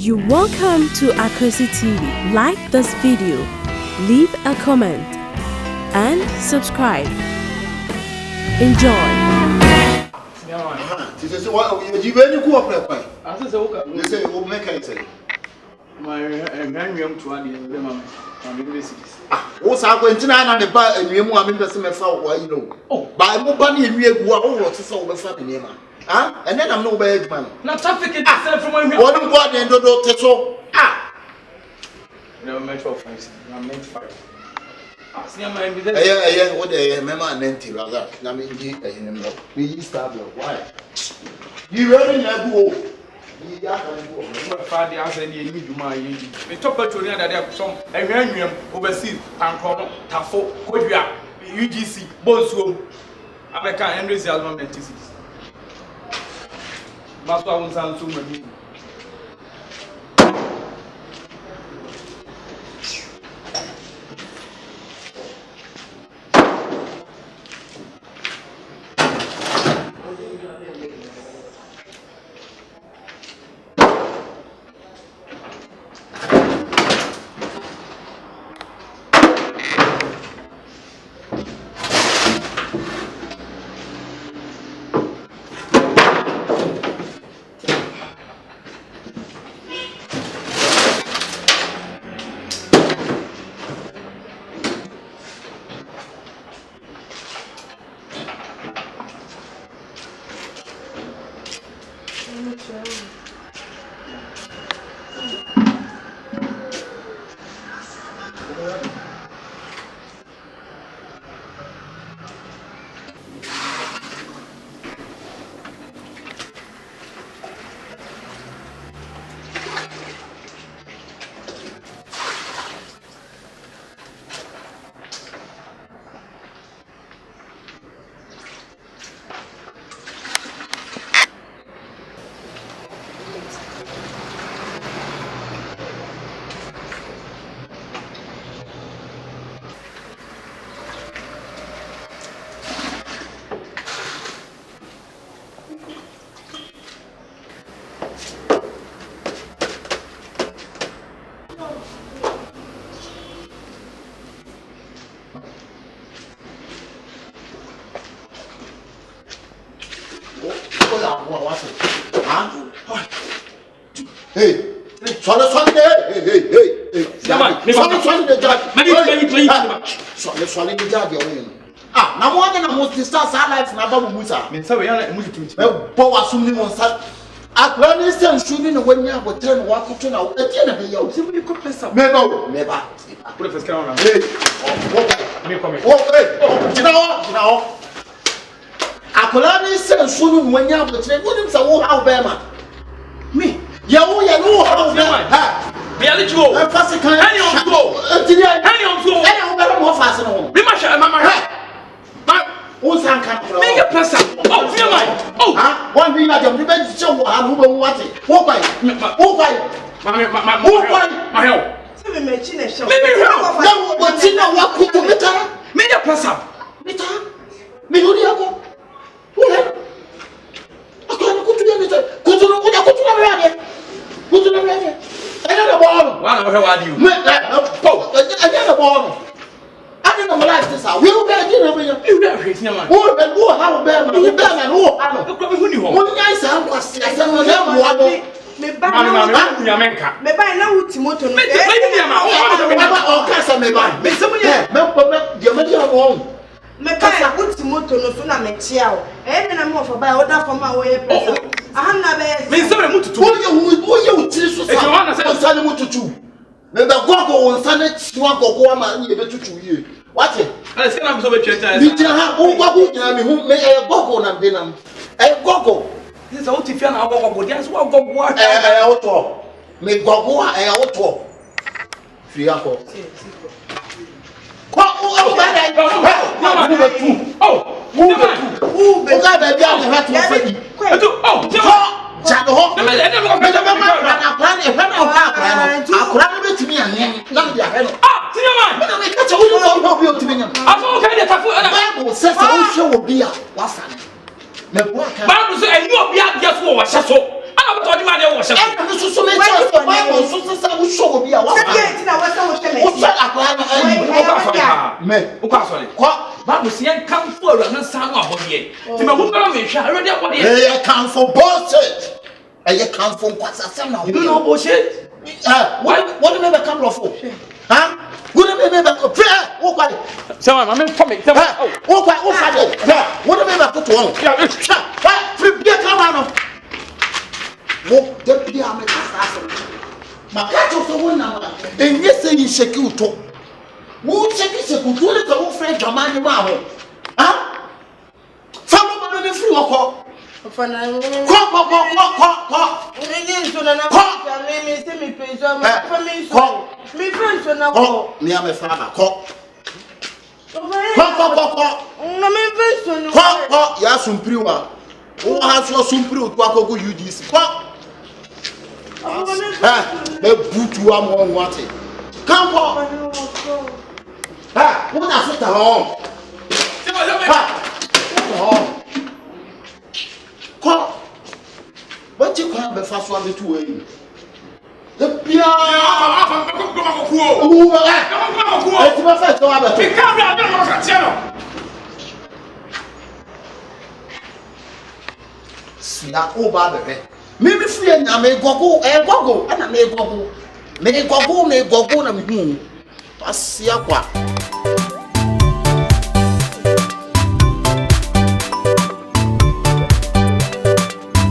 You're welcome to AKWASI TV. Like this video, leave a comment, and subscribe. Enjoy. What's happening tonight? The bar and you want me to see my father, you know. Oh, by Mobani and you go over to solve the family, man. Ah, and then I'm no bad man. Not traffic from my one God and do Teso. Ah, no metro offense. I'm meant for it. Yeah, what a member and empty rather. I mean, you start your wife. You really never go. Father, I said, you need to my the top of Julia that have some overseas and Tafo, Kodia, UGC, Boswell, American Andrews album and TCs. That's why I won't sound too many. Hey, Sunday, hey. Sunday, ah, now one than I must start our life now. Musa. Power soon on Sat. At one instant, shooting when you have 10 walk to now. At the end of the year, see what you could press up. Never. Put a first camera. Hey, now. Akolani said soon when you have the train, wouldn't say, oh, how bad me. You know how bad. Reality go. I'm fast. Hang on, go. Hang on, go. I don't more fast. Be my share, my head. Who's that kind of make a person? Oh, feel like. Oh, one thing I don't remember show how who want it. Who by my help. Maybe no, but you know what could be make a person. Me who do you go? Who had? I can't go to the other. Go to the radio. I got a ball. How are you? I got a ball. I didn't know like this. We'll get dinner with you. You never hear me. Who and who have a bear and who I know. One nice was I said, one. Me buy now Timoto. Me buy. Me some you make your own. Me buy good Timoto no so na me chiao. E na me for buy order from my way person. Ahana be. Me some mututu. Wo you tiri so sa. E Johanna say on mututu. Me be gogo on sane twa gogo ama ni be tutu ye. What it? I say na me so be tweta. Ni je ha wo gogo nyina me hu me e gogo na be nam. E gogo. This is what if you na gogo dia so gogo wa. Oto. Me gogo oto. Fi akọ. Bible says, and you will be at your war. me. What? Bible say come for and san abodie. Ti me hu me hwa already abodie. Hey, come for bullshit. Hey, come for kwasasem na. You don't know bullshit? What do you come for? Huh? What do you make up? Oh, why? Someone, I'm coming. Oh, why? Oh, father. What do you make up to one? What? Flip, get around. What? Don't be a man. My cat also one number. And yes, you shake you too. Who check is a good little friend, Jamani Mao? Huh? Follow me free or call. Me am a father. Call. Ya sumpriwa. O ha so sumpri o to akogo UDC. Call. The butu am on what it. Come on. What does it on? Call. What you call the first one to win? The piano. It's my first one. See that over the maybe free and I may go, and I may go, na me. Pass ya kwa.